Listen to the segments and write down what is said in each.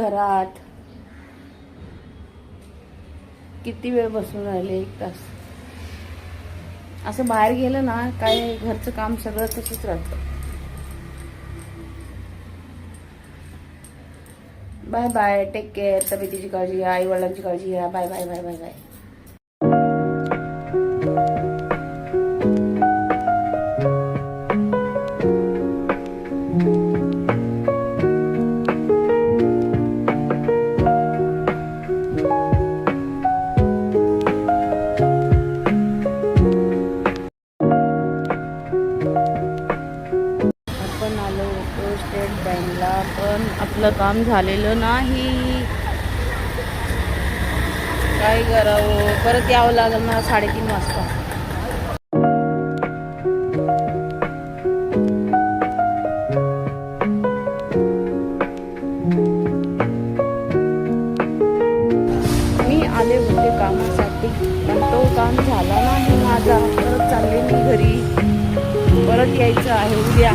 घरात. किती वेळ बसून राहिले, 1 तास. असं बाहेर गेलं ना काय घरचं काम सगळं तसंच राहतं. Bye bye, take care. तब्येतीची काळजी घ्या, आई वडिलांची काळजी घ्या. Bye bye bye bye bye. आपण आलो होतो स्टेट बँकला, पण आपलं काम झालेलं नाही. काय करावं, परत यावं लागेल ना 3:30 वाजता. मी आले होते कामासाठी, पण तो काम झाला नाही माझा. परत चालले मी घरी. परत यायचं आहे उद्या.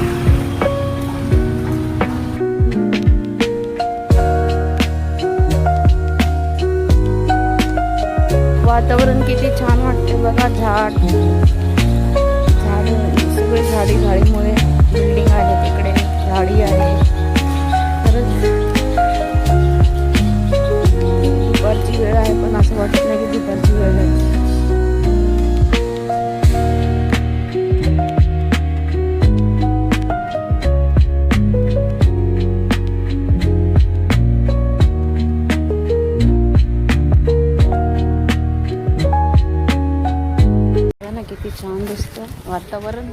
वातावरण किती छान वाटते बघा. झाड सगळे झाडीमुळे बिल्डिंग आहे, तिकडे झाडी आहे. खरंच दुपारची वेळ आहे, पण असं वाटत नाही की दुपारची वेळ आहे. किती छान दिसतं वातावरण.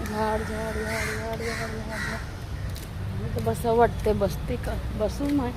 झाड झाड झाड झाड झाड झाड. बसावं वाटते. बसते का? बसू मग.